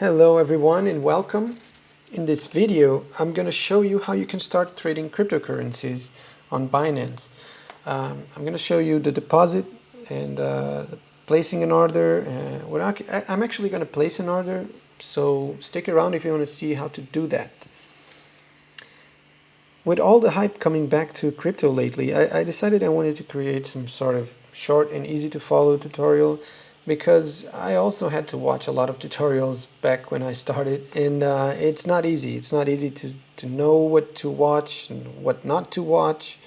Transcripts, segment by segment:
Hello everyone and welcome. In this video I'm going to show you how you can start trading cryptocurrencies on Binance. I'm going to show you the deposit and placing an order. I'm actually going to place an order, so stick around if you want to see how to do that. With all the hype coming back to crypto lately, I decided I wanted to create some sort of short and easy to follow tutorial, because I also had to watch a lot of tutorials back when I started, and it's not easy. It's not easy to know what to watch and what not to watch.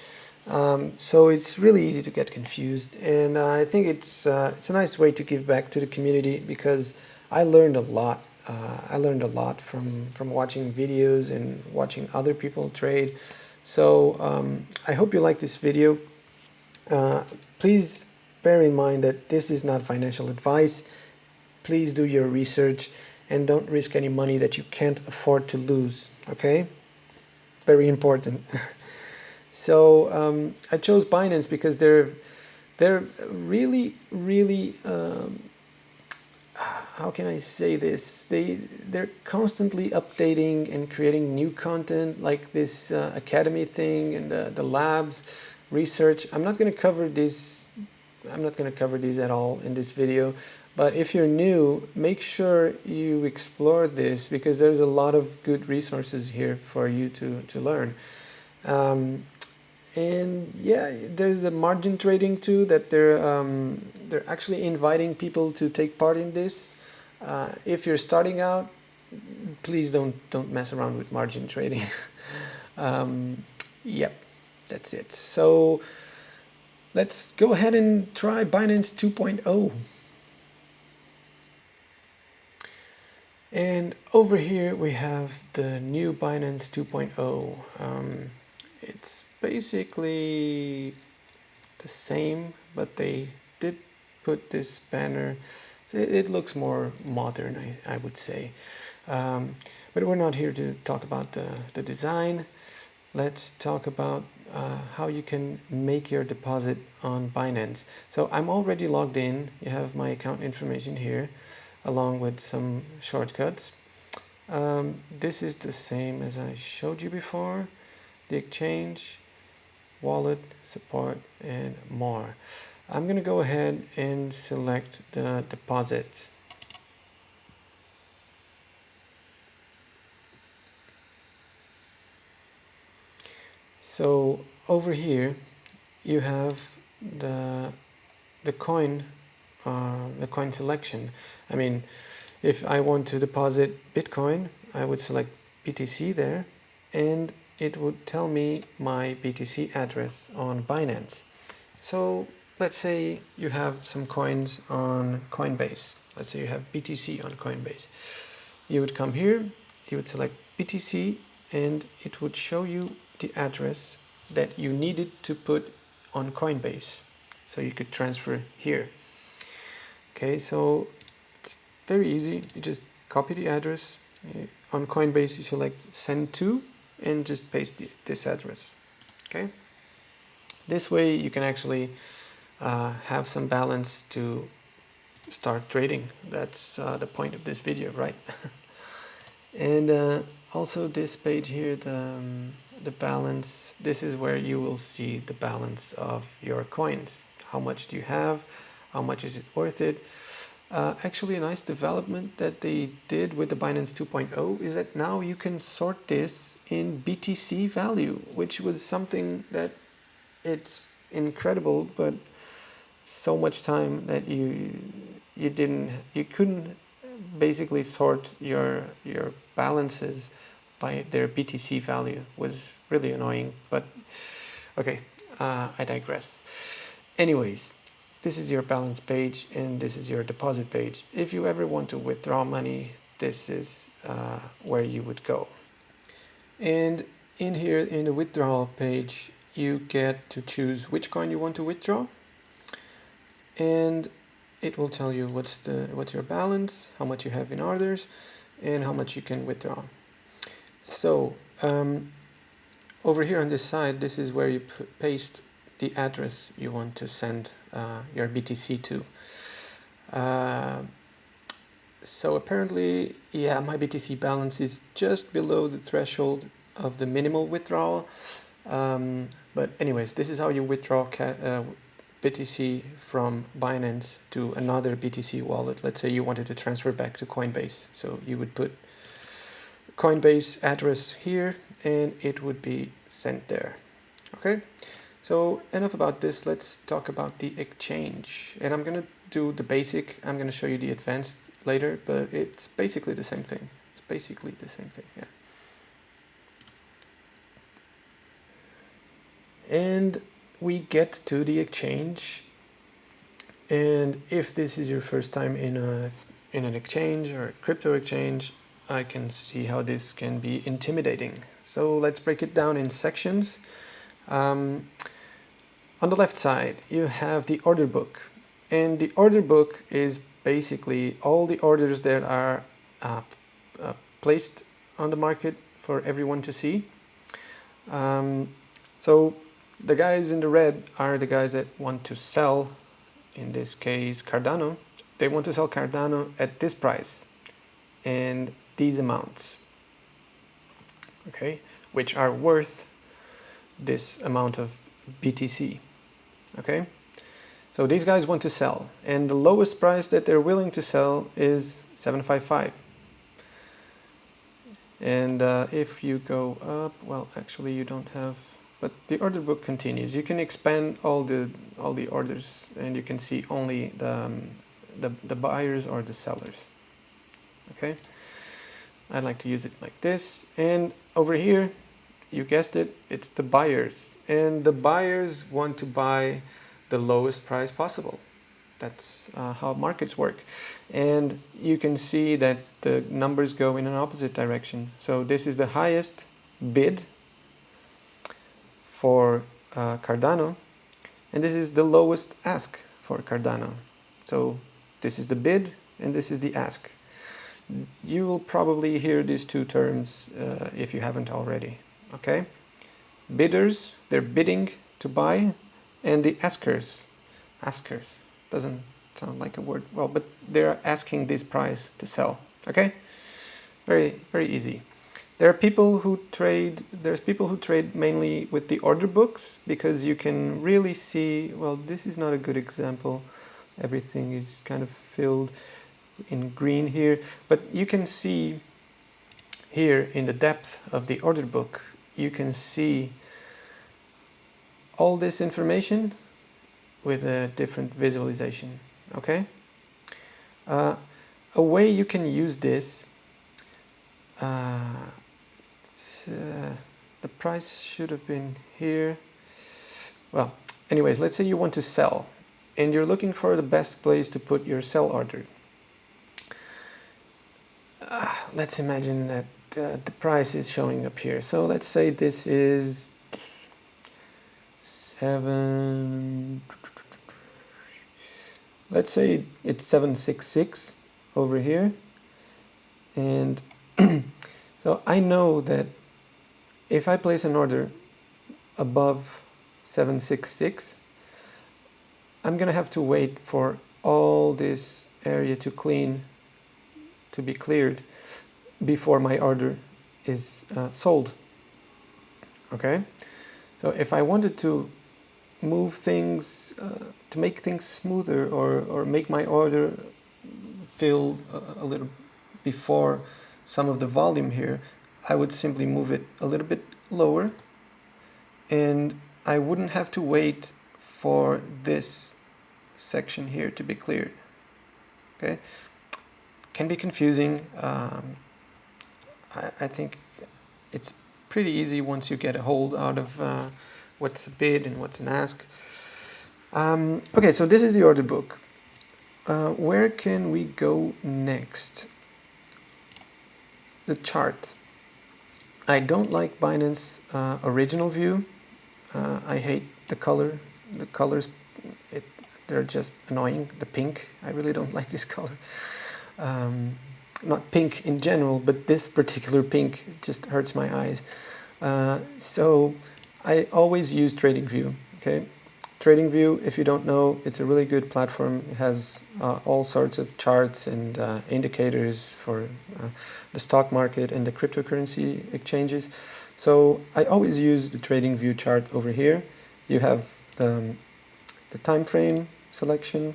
So it's really easy to get confused, and I think it's a nice way to give back to the community, because I learned a lot. I learned a lot from watching videos and watching other people trade. So I hope you like this video. Please bear in mind that this is not financial advice. Please do your research and don't risk any money that you can't afford to lose. Okay? Very important. So I chose Binance because they're really how can I say this? They're constantly updating and creating new content, like this academy thing and the labs research. I'm not going to cover this. I'm not going to cover these at all in this video. But if you're new, make sure you explore this, because there's a lot of good resources here for you to learn. And yeah, there's the margin trading too, that they're actually inviting people to take part in this. If you're starting out, please don't mess around with margin trading. Yep, that's it. So let's go ahead and try Binance 2.0. And over here we have the new Binance 2.0. It's basically the same, but they did put this banner. It looks more modern, I would say. But we're not here to talk about the design. Let's talk about how you can make your deposit on Binance. So I'm already logged in. You have my account information here, along with some shortcuts. This is the same as I showed you before. The exchange, wallet, support, and more. I'm going to go ahead and select the deposit. So over here you have the coin selection. I mean, if I want to deposit Bitcoin, I would select BTC there, and it would tell me my BTC address on Binance. So let's say you have some coins on Coinbase. Let's say you have BTC on Coinbase. You would come here, you would select BTC, and it would show you the address that you needed to put on Coinbase, so you could transfer here. Okay, so it's very easy. You just copy the address. On Coinbase you select send to and just paste this address. Okay, this way you can actually have some balance to start trading. That's the point of this video, right? And also this page here, the balance, this is where you will see the balance of your coins. How much do you have? How much is it worth it? Actually, a nice development that they did with the Binance 2.0 is that now you can sort this in BTC value, which was something that it's incredible, but so much time that you couldn't basically sort your balances by their BTC value. Was really annoying, but okay, I digress. Anyways, this is your balance page and this is your deposit page. If you ever want to withdraw money, this is where you would go. And in here, in the withdrawal page, you get to choose which coin you want to withdraw, and it will tell you what's your balance, how much you have in orders, and how much you can withdraw. So over here on this side, this is where you paste the address you want to send your BTC to. So apparently, yeah, my BTC balance is just below the threshold of the minimal withdrawal. But anyways, this is how you withdraw BTC from Binance to another BTC wallet. Let's say you wanted to transfer back to Coinbase. So you would put Coinbase address here and it would be sent there. Okay, so enough about this. Let's talk about the exchange. And I'm going to do the basic. I'm going to show you the advanced later, but it's basically the same thing. It's basically the same thing, yeah. And we get to the exchange. And if this is your first time in an exchange or a crypto exchange, I can see how this can be intimidating. So let's break it down in sections. On the left side, you have the order book. And the order book is basically all the orders that are placed on the market for everyone to see. So the guys in the red are the guys that want to sell, in this case Cardano. They want to sell Cardano at this price and these amounts, okay, which are worth this amount of BTC. Okay, so these guys want to sell, and the lowest price that they're willing to sell is 755. And if you go up, well, actually you don't have, but the order book continues. You can expand all the orders, and you can see only the buyers or the sellers. Okay, I like to use it like this. And over here, you guessed it, it's the buyers, and the buyers want to buy the lowest price possible. That's how markets work. And you can see that the numbers go in an opposite direction. So this is the highest bid for Cardano, and this is the lowest ask for Cardano. So this is the bid and this is the ask. You will probably hear these two terms if you haven't already. Okay, bidders, they're bidding to buy, and the askers doesn't sound like a word, well, but they're asking this price to sell. Okay, very easy. There are people who trade, there's people who trade mainly with the order books, because you can really see, well, this is not a good example, everything is kind of filled in green here, but you can see here in the depth of the order book, you can see all this information with a different visualization. Okay, a way you can use this, the price should have been here. Well, anyways, let's say you want to sell and you're looking for the best place to put your sell order. Let's imagine that the price is showing up here. So let's say this is 7, let's say it's 766 over here, and so I know that if I place an order above 766, I'm gonna have to wait for all this area to be cleared before my order is sold. Okay, so if I wanted to move things, to make things smoother, or make my order fill a little before some of the volume here, I would simply move it a little bit lower, and I wouldn't have to wait for this section here to be cleared. Okay, can be confusing. I think it's pretty easy once you get a hold out of what's a bid and what's an ask. Okay, so this is the order book. Where can we go next? The chart. I don't like Binance original view. I hate the color. The colors, they're just annoying. The pink, I really don't like this color. Not pink in general, but this particular pink just hurts my eyes. So I always use TradingView. Okay, TradingView, if you don't know, it's a really good platform. It has all sorts of charts and indicators for the stock market and the cryptocurrency exchanges. So I always use the TradingView chart over here. You have the time frame selection,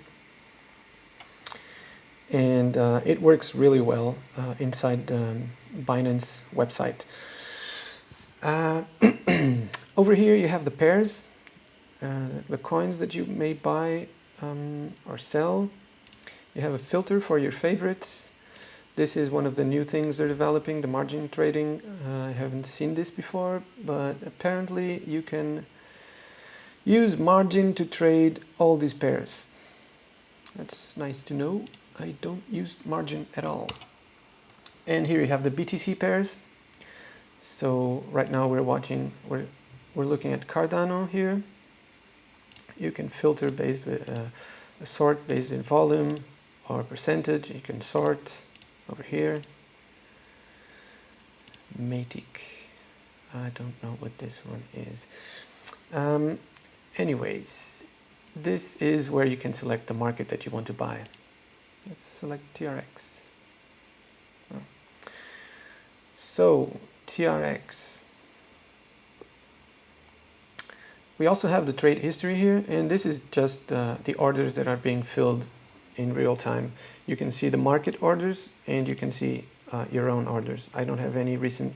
and it works really well inside the Binance website. Over here you have the pairs, the coins that you may buy or sell. You have a filter for your favorites. This is one of the new things they're developing, the margin trading. I haven't seen this before, but apparently you can use margin to trade all these pairs. That's nice to know. I don't use margin at all. And here you have the BTC pairs. So right now we're looking at Cardano here. You can filter based with a sort based in volume or percentage. You can sort over here. Matic. I don't know what this one is. Anyways, this is where you can select the market that you want to buy. Let's select TRX. So TRX. We also have the trade history here, and this is just the orders that are being filled in real time. You can see the market orders, and you can see your own orders. I don't have any recent,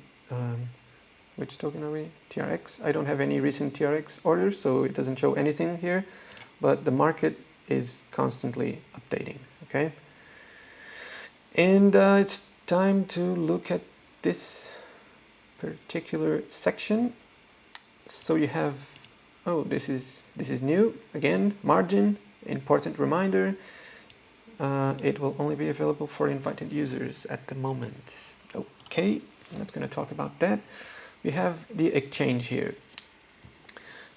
which token are we? TRX. I don't have any recent TRX orders, so it doesn't show anything here, but the market is constantly updating, okay? And it's time to look at this particular section. So you have, oh, this is new again. Margin, important reminder. It will only be available for invited users at the moment. Okay, I'm not going to talk about that. We have the exchange here.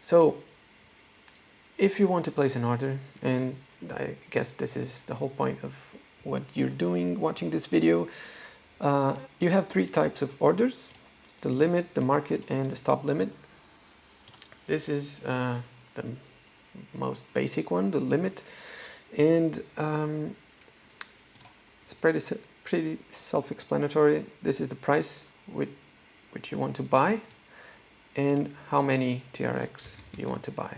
So if you want to place an order, and I guess this is the whole point of what you're doing watching this video, you have three types of orders: the limit, the market, and the stop limit. This is the most basic one, the limit, and it's pretty self-explanatory. This is the price which you want to buy and how many TRX you want to buy.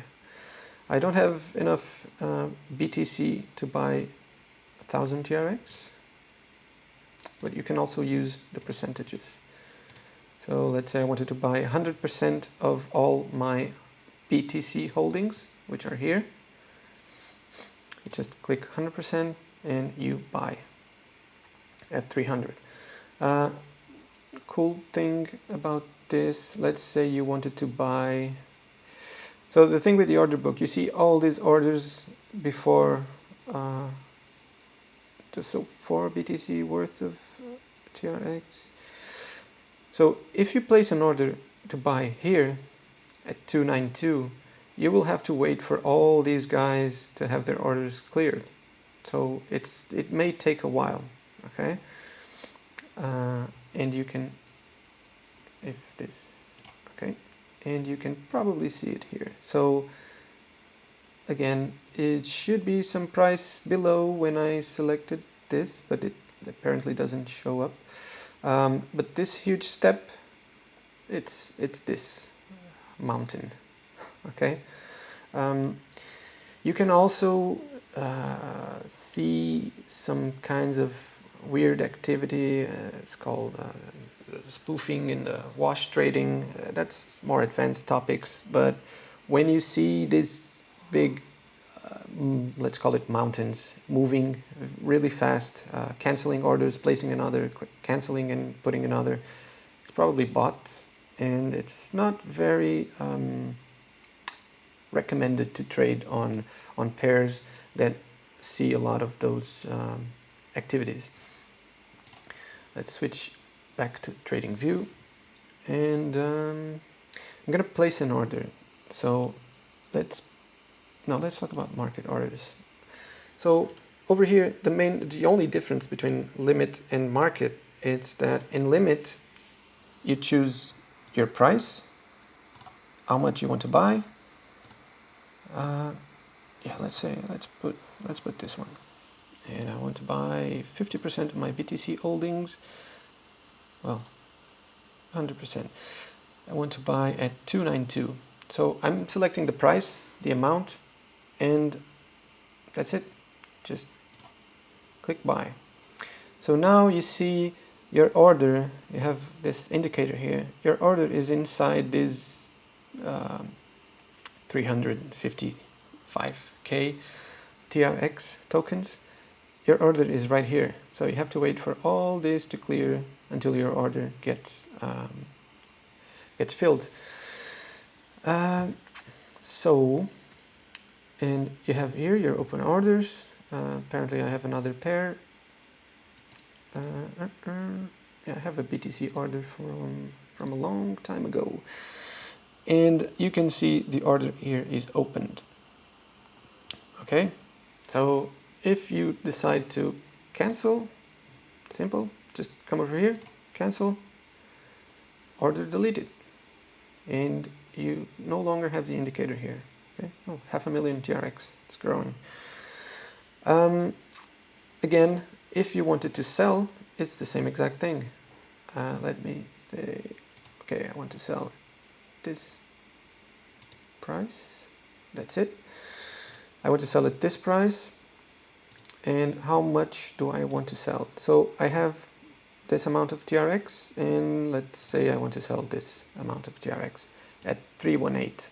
I don't have enough BTC to buy 1,000 TRX, but you can also use the percentages. So let's say I wanted to buy 100% of all my BTC holdings, which are here. You just click 100% and you buy at 300. Cool thing about this, let's say you wanted to buy. So the thing with the order book, you see all these orders before, so 4 BTC worth of TRX. So if you place an order to buy here at 292, you will have to wait for all these guys to have their orders cleared. So it may take a while, okay? And you can, if this, okay, and you can probably see it here. So again, it should be some price below when I selected this, but it apparently doesn't show up. But this huge step, it's this mountain, okay? You can also see some kinds of weird activity. It's called spoofing in the wash trading. That's more advanced topics, but when you see this big, let's call it mountains, moving really fast, canceling orders, placing another, canceling and putting another, it's probably bots, and it's not very recommended to trade on pairs that see a lot of those activities. Let's switch back to TradingView, and I'm gonna place an order. So let's talk about market orders. So over here, the only difference between limit and market is that in limit you choose your price, how much you want to buy, Yeah, let's put this one, and I want to buy 50% of my BTC holdings. Well, 100%. I want to buy at 292. So I'm selecting the price, the amount, and that's it. Just click buy. So now you see your order. You have this indicator here. Your order is inside this 355k TRX tokens. Your order is right here. So you have to wait for all this to clear until your order gets filled. So, and you have here your open orders. Apparently I have another pair. Yeah, I have a BTC order from a long time ago. And you can see the order here is opened. Okay, so if you decide to cancel, simple, just come over here, cancel, order deleted, and you no longer have the indicator here. Okay, oh, 500,000 TRX, it's growing. Again, if you wanted to sell, it's the same exact thing. Let me say, okay, I want to sell this price. That's it. I want to sell at this price. And how much do I want to sell? So I have this amount of TRX, and let's say I want to sell this amount of TRX at 318.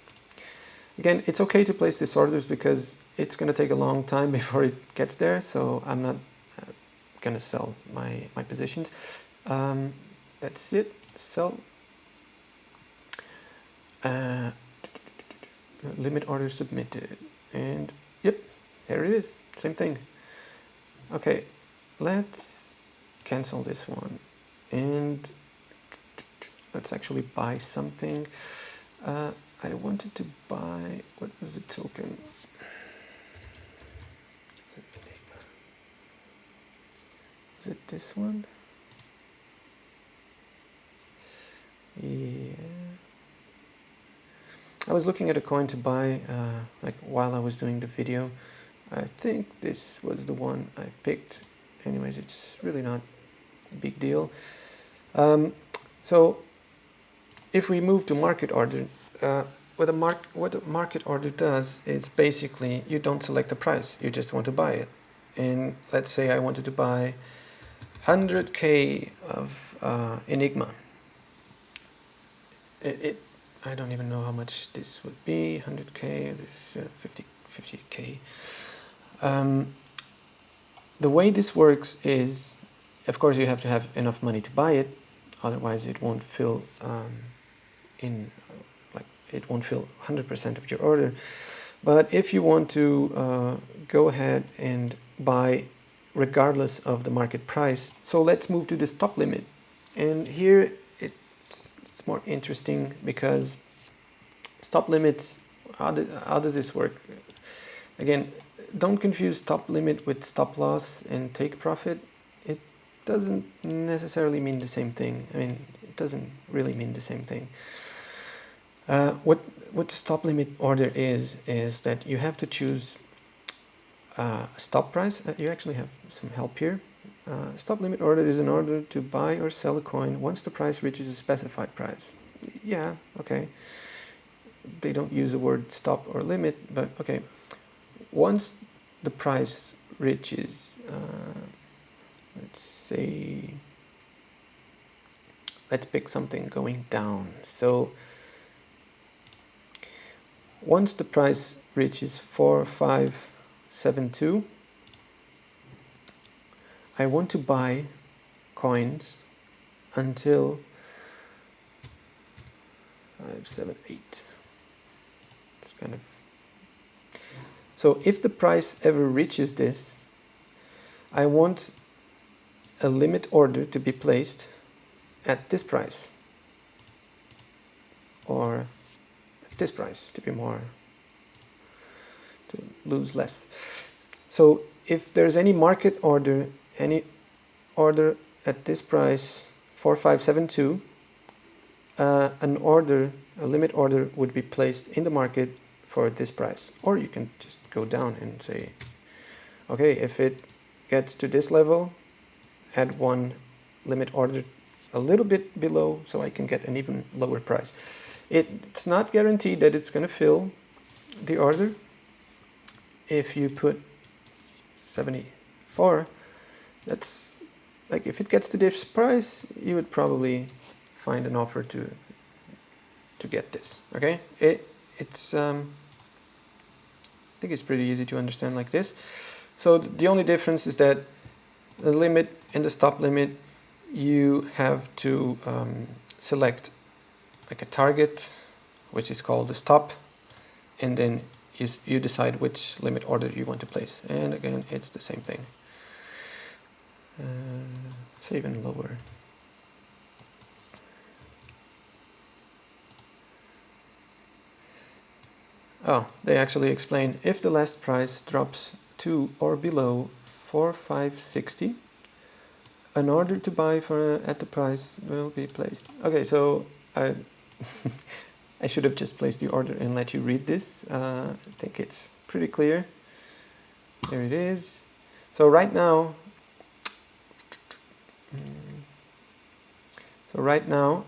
Again, it's okay to place these orders because it's going to take a long time before it gets there, so I'm not going to sell my positions. That's it. Sell. Limit order submitted. And yep, there it is. Same thing. Okay, let's cancel this one. And let's actually buy something. I wanted to buy, what was the token? Is it this one? Yeah. I was looking at a coin to buy like while I was doing the video. I think this was the one I picked. Anyways, it's really not a big deal. So if we move to market order, what a market order does is basically you don't select the price, you just want to buy it. And let's say I wanted to buy 100k of Enigma. I don't even know how much this would be. 100k, 50k. The way this works is, of course, you have to have enough money to buy it, otherwise it won't fill it won't fill 100% of your order. But if you want to go ahead and buy regardless of the market price, so let's move to the stop limit. And here it's more interesting because stop limits, how does this work? Again, don't confuse stop limit with stop loss and take profit. It doesn't necessarily mean the same thing. I mean, it doesn't really mean the same thing. What the stop limit order is that you have to choose a stop price. You actually have some help here. Stop limit order is an order to buy or sell a coin once the price reaches a specified price. Yeah, okay. They don't use the word stop or limit, but okay. Once the price reaches, let's say, let's pick something going down. So once the price reaches 4572, I want to buy coins until 578. It's kind of, so if the price ever reaches this, I want a limit order to be placed at this price, or at this price to be more, to lose less. So if there's any market order, any order at this price 4572, a limit order would be placed in the market for this price. Or you can just go down and say, okay, if it gets to this level, add one limit order a little bit below so I can get an even lower price. It's not guaranteed that it's going to fill the order. If you put 74, that's like, if it gets to this price, you would probably find an offer to get this. Okay, it's I think it's pretty easy to understand like this. So the only difference is that the limit and the stop limit, you have to select like a target, which is called the stop, and then you decide which limit order you want to place. And again, it's the same thing. It's even lower. Oh, they actually explain, if the last price drops to or below 4,560, an order to buy for at the price will be placed. Okay, so I I should have just placed the order and let you read this. I think it's pretty clear. There it is. So right now,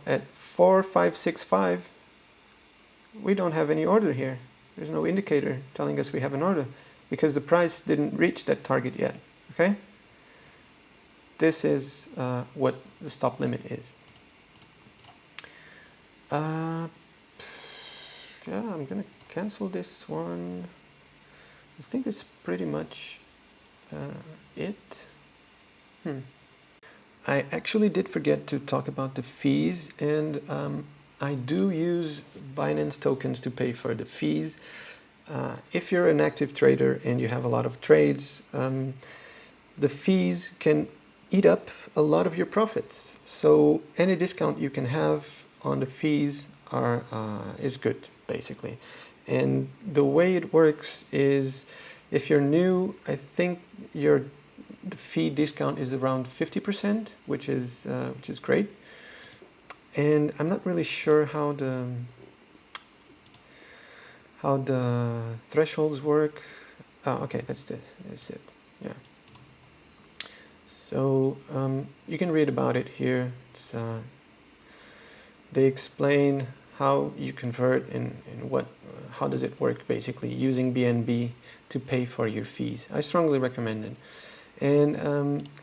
at 4,565, we don't have any order here. There's no indicator telling us we have an order because the price didn't reach that target yet. Okay? This is what the stop limit is. Yeah, I'm gonna cancel this one. I think it's pretty much it. I actually did forget to talk about the fees, and I do use Binance tokens to pay for the fees. If you're an active trader and you have a lot of trades, the fees can eat up a lot of your profits. So any discount you can have on the fees is good, basically. And the way it works is, if you're new, I think the fee discount is around 50%, which is great. And I'm not really sure how the thresholds work. Oh, okay, that's it. Yeah. So you can read about it here. They explain how you convert and how does it work, basically, using BNB to pay for your fees. I strongly recommend it. And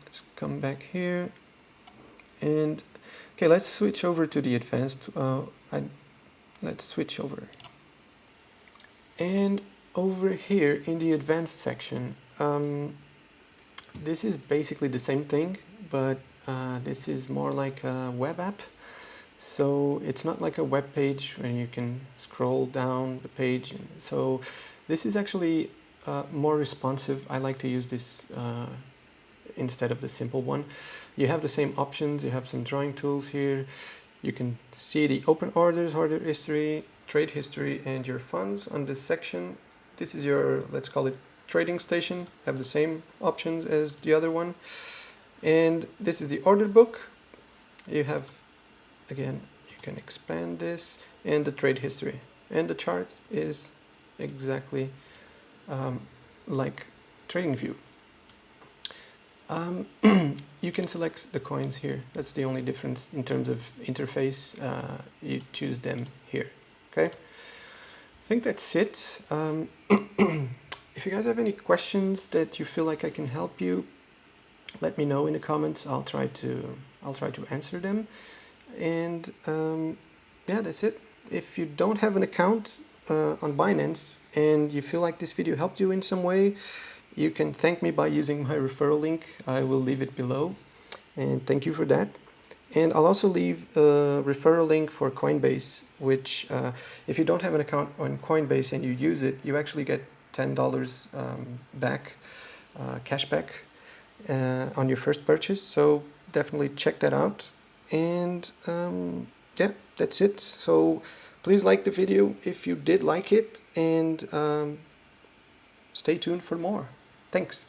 let's come back here. And okay, let's switch over to the advanced. Let's switch over. And over here in the advanced section, this is basically the same thing, but this is more like a web app. So it's not like a web page where you can scroll down the page. So this is actually more responsive. I like to use this instead of the simple one. You have the same options. You have some drawing tools here. You can see the open orders, order history, trade history, and your funds on this section. This is your, let's call it, trading station. Have the same options as the other one. And this is the order book. You have, again, you can expand this, and the trade history. And the chart is exactly like TradingView. You can select the coins here. That's the only difference in terms of interface. You choose them here. Okay, I think that's it. If you guys have any questions that you feel like I can help you, let me know in the comments. I'll try to answer them. And yeah, that's it. If you don't have an account on Binance and you feel like this video helped you in some way, you can thank me by using my referral link. I will leave it below, and thank you for that. And I'll also leave a referral link for Coinbase, which if you don't have an account on Coinbase and you use it, you actually get $10 back, cashback on your first purchase. So definitely check that out. And yeah, that's it. So please like the video if you did like it, and stay tuned for more. Thanks.